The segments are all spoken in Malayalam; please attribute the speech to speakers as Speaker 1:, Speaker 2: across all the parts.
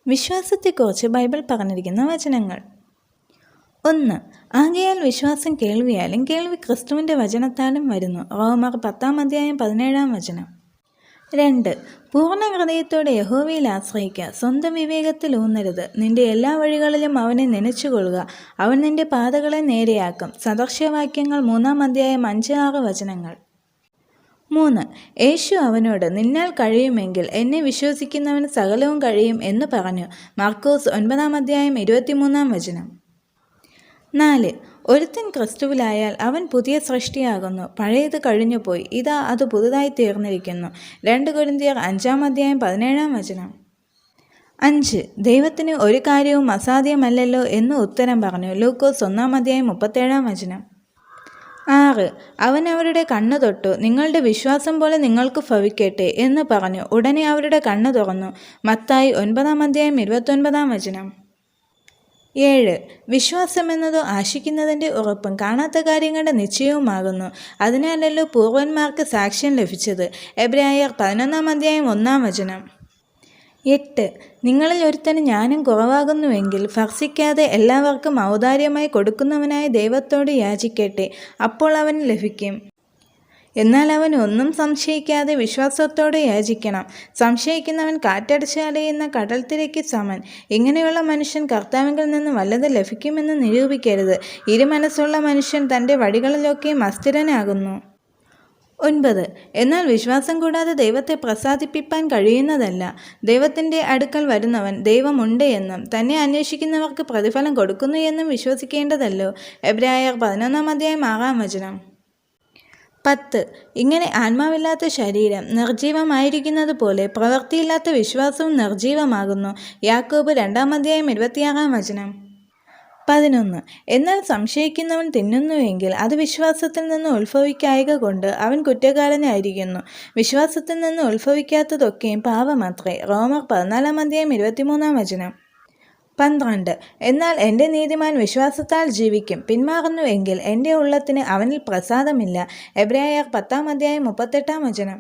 Speaker 1: വിശ്വാസത്തെക്കുറിച്ച് ബൈബിൾ പറഞ്ഞിരിക്കുന്ന വചനങ്ങൾ. 1. ആകയാൽ വിശ്വാസം കേൾവിയാലും കേൾവി ക്രിസ്തുവിൻ്റെ വചനത്താലും വരുന്നു. റോമർ 10:17. 2. പൂർണ്ണ ഹൃദയത്തോടെ യഹോവയിൽ ആശ്രയിക്കുക, സ്വന്തം വിവേകത്തിൽ ഊന്നരുത്. നിന്റെ എല്ലാ വഴികളിലും അവനെ നനച്ചുകൊള്ളുക, അവൻ നിന്റെ പാതകളെ നേരെയാക്കും. സദൃശവാക്യങ്ങൾ 3:5-6 വചനങ്ങൾ. 3. യേശു അവനോട്, നിന്നാൽ കഴിയുമെങ്കിൽ എന്നെ വിശ്വസിക്കുന്നവന് സകലവും കഴിയും എന്ന് പറഞ്ഞു. മാർക്കോസ് 9:23 വചനം. 4. ഒരുത്തൻ ക്രിസ്തുവിലായാൽ അവൻ പുതിയ സൃഷ്ടിയാകുന്നു, പഴയത് കഴിഞ്ഞുപോയി, ഇതാ അത് പുതുതായി തീർന്നിരിക്കുന്നു. 2 കൊരിന്ത്യർ 5:17 വചനം. 5. ദൈവത്തിന് ഒരു കാര്യവും അസാധ്യമല്ലല്ലോ എന്ന് ഉത്തരം പറഞ്ഞു. ലൂക്കോസ് 1:37 വചനം. 6. അവൻ അവരുടെ കണ്ണു തൊട്ടു, നിങ്ങളുടെ വിശ്വാസം പോലെ നിങ്ങൾക്ക് ഭവിക്കട്ടെ എന്ന് പറഞ്ഞു. ഉടനെ അവരുടെ കണ്ണു തുറന്നു. മത്തായി 9:29 വചനം. 7. വിശ്വാസമെന്നതോ ആശിക്കുന്നതിൻ്റെ ഉറപ്പും കാണാത്ത കാര്യങ്ങളുടെ നിശ്ചയവുമാകുന്നു. അതിനാലല്ലോ പൂർവന്മാർക്ക് സാക്ഷ്യം ലഭിച്ചത്. എബ്രായർ 11:1 വചനം. 8. നിങ്ങളിൽ ഒരുത്തന് ജ്ഞാനം കുറവാകുന്നുവെങ്കിൽ ഭർഷിക്കാതെ എല്ലാവർക്കും ഔദാര്യമായി കൊടുക്കുന്നവനായ ദൈവത്തോട് യാചിക്കട്ടെ, അപ്പോൾ അവന് ലഭിക്കും. എന്നാൽ അവൻ ഒന്നും സംശയിക്കാതെ വിശ്വാസത്തോടെ യാചിക്കണം. സംശയിക്കുന്നവൻ കാറ്റടിച്ച് അലയുന്ന കടൽത്തിരയ്ക്ക് സമൻ. ഇങ്ങനെയുള്ള മനുഷ്യൻ കർത്താവിൽ നിന്ന് വല്ലത് ലഭിക്കുമെന്ന് നിരൂപിക്കരുത്. ഇരുമനസ്സുള്ള മനുഷ്യൻ തൻ്റെ വഴികളിലൊക്കെയും അസ്ഥിരനാകുന്നു. 9. എന്നാൽ വിശ്വാസം കൂടാതെ ദൈവത്തെ പ്രസാദിപ്പിക്കാൻ കഴിയുന്നതല്ല. ദൈവത്തിൻ്റെ അടുക്കൽ വരുന്നവൻ ദൈവമുണ്ട് എന്നും തന്നെ അന്വേഷിക്കുന്നവർക്ക് പ്രതിഫലം കൊടുക്കുന്നു എന്നും വിശ്വസിക്കേണ്ടതല്ലോ. എബ്രായർ 11:6 വചനം. 10. ഇങ്ങനെ ആത്മാവില്ലാത്ത ശരീരം നിർജീവമായിരിക്കുന്നത് പോലെ പ്രവൃത്തിയില്ലാത്ത വിശ്വാസവും നിർജീവമാകുന്നു. യാക്കോബ് 2:26 വചനം. 11. എന്നാൽ സംശയിക്കുന്നവൻ തിന്നുന്നുവെങ്കിൽ അത് വിശ്വാസത്തിൽ നിന്ന് ഉത്ഭവിക്കായക കൊണ്ട് അവൻ കുറ്റക്കാരനായിരിക്കുന്നു. വിശ്വാസത്തിൽ നിന്ന് ഉത്ഭവിക്കാത്തതൊക്കെയും പാപമത്രേ. റോമർ 14:23 വചനം. 12. എന്നാൽ എൻ്റെ നീതിമാൻ വിശ്വാസത്താൽ ജീവിക്കും. പിന്മാറുന്നുവെങ്കിൽ എൻ്റെ ഉള്ളത്തിന് അവനിൽ പ്രസാദമില്ല. എബ്രായർ 10:38 വചനം.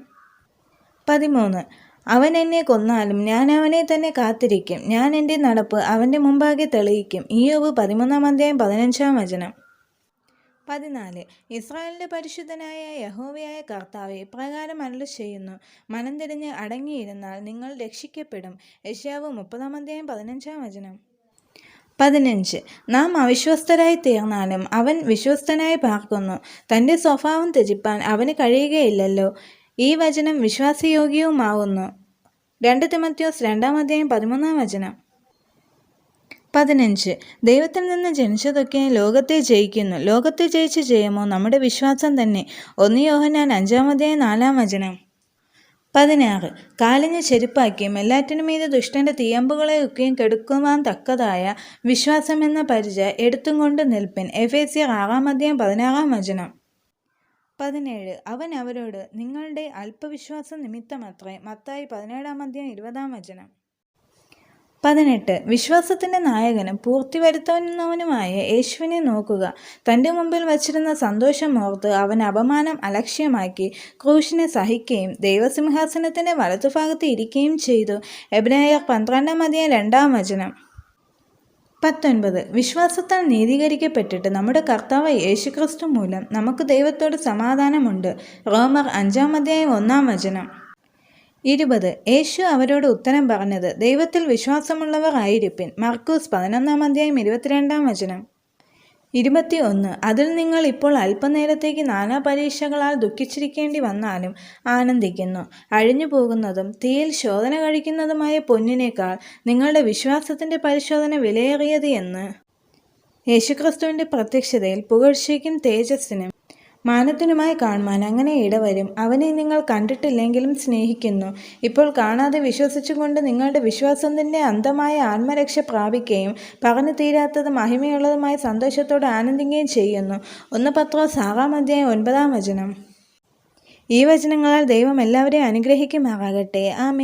Speaker 1: 13. അവൻ എന്നെ കൊന്നാലും ഞാൻ അവനെ തന്നെ കാത്തിരിക്കും. ഞാൻ എൻ്റെ നടപ്പ് അവൻ്റെ മുമ്പാകെ തെളിയിക്കും. ഇയ്യോബ് 13:15 വചനം. 14. ഇസ്രായേലിൻ്റെ പരിശുദ്ധനായ യഹോവയായ കർത്താവേ, ഇപ്രകാരം അരുളിച്ചെയ്യുന്നു, മനം തിരിഞ്ഞ് അടങ്ങിയിരുന്നാൽ നിങ്ങൾ രക്ഷിക്കപ്പെടും. യെശയ്യാവ് 30:15 വചനം. 15. നാം അവിശ്വസ്തരായി തീർന്നാലും അവൻ വിശ്വസ്തനായി പാർക്കുന്നു. തൻ്റെ സ്വഭാവം ത്യജിപ്പാൻ അവന് കഴിയുകയില്ലല്ലോ. ഈ വചനം വിശ്വാസയോഗ്യവുമാവുന്നു. 2 തിമോഥെയോസ് 2:13 വചനം. 15. ദൈവത്തിൽ നിന്ന് ജനിച്ചതൊക്കെ ലോകത്തെ ജയിക്കുന്നു. ലോകത്തെ ജയിച്ച ജയമോ നമ്മുടെ വിശ്വാസം തന്നെ. 1 യോഹന്നാൻ 5:4 വചനം. 16. കാലിന് ചെരുപ്പാക്കിയും എല്ലാറ്റിനും മീതെ ദുഷ്ടൻ്റെ തീയമ്പുകളെ ഒക്കെയും കെടുക്കുവാൻ തക്കതായ വിശ്വാസമെന്ന പരിച എടുത്തും കൊണ്ട് നിൽപ്പിൻ. എഫേസ്യർ 6:16 വചനം. 17. അവൻ അവരോട്, നിങ്ങളുടെ അല്പവിശ്വാസ നിമിത്തമത്രേ. മത്തായി 17:20 വചനം. 18. വിശ്വാസത്തിൻ്റെ നായകനും പൂർത്തി വരുത്തുന്നവനുമായ യേശുവിനെ നോക്കുക. തൻ്റെ മുമ്പിൽ വച്ചിരുന്ന സന്തോഷം ഓർത്ത് അവൻ അപമാനം അലക്ഷ്യമാക്കി ക്രൂശിനെ സഹിക്കുകയും ദൈവസിംഹാസനത്തിൻ്റെ വലതുഭാഗത്ത് ഇരിക്കുകയും ചെയ്തു. എബ്രായർ 12:2 വചനം. 19. വിശ്വാസത്താൽ നീതീകരിക്കപ്പെട്ടിട്ട് നമ്മുടെ കർത്താവ് യേശുക്രിസ്തു മൂലം നമുക്ക് ദൈവത്തോട് സമാധാനമുണ്ട്. റോമർ 5:1 വചനം. 20. യേശു അവരോട് ഉത്തരം പറഞ്ഞത്, ദൈവത്തിൽ വിശ്വാസമുള്ളവർ ആയിരിപ്പിൻ. മാർക്കോസ് 11:22 വചനം. 21. അതിൽ നിങ്ങൾ ഇപ്പോൾ അല്പനേരത്തേക്ക് നാനാ പരീക്ഷകളാൽ ദുഃഖിച്ചിരിക്കേണ്ടി വന്നാലും ആനന്ദിക്കുന്നു. അഴിഞ്ഞു പോകുന്നതും തീയിൽ ശോധന കഴിക്കുന്നതുമായ പൊന്നിനേക്കാൾ നിങ്ങളുടെ വിശ്വാസത്തിൻ്റെ പരിശോധന വിലയേറിയത് എന്ന്. യേശുക്രിസ്തുവിൻ്റെ പ്രത്യക്ഷതയിൽ പുകഴ്ചയ്ക്കും തേജസ്സിനും മാനത്തിനുമായി കാണുവാൻ അങ്ങനെ ഇടവരും. അവനെ നിങ്ങൾ കണ്ടിട്ടില്ലെങ്കിലും സ്നേഹിക്കുന്നു. ഇപ്പോൾ കാണാതെ വിശ്വസിച്ചുകൊണ്ട് നിങ്ങളുടെ വിശ്വാസത്തിൻ്റെ അന്തമായ ആത്മരക്ഷ പ്രാപിക്കുകയും പറഞ്ഞു തീരാത്തതും മഹിമയുള്ളതുമായ സന്തോഷത്തോടെ ആനന്ദിക്കുകയും ചെയ്യുന്നു. 1 പത്രോസ് 6:9 വചനം. ഈ വചനങ്ങളാൽ ദൈവം എല്ലാവരെയും അനുഗ്രഹിക്കുമാറാകട്ടെ. ആമേൻ.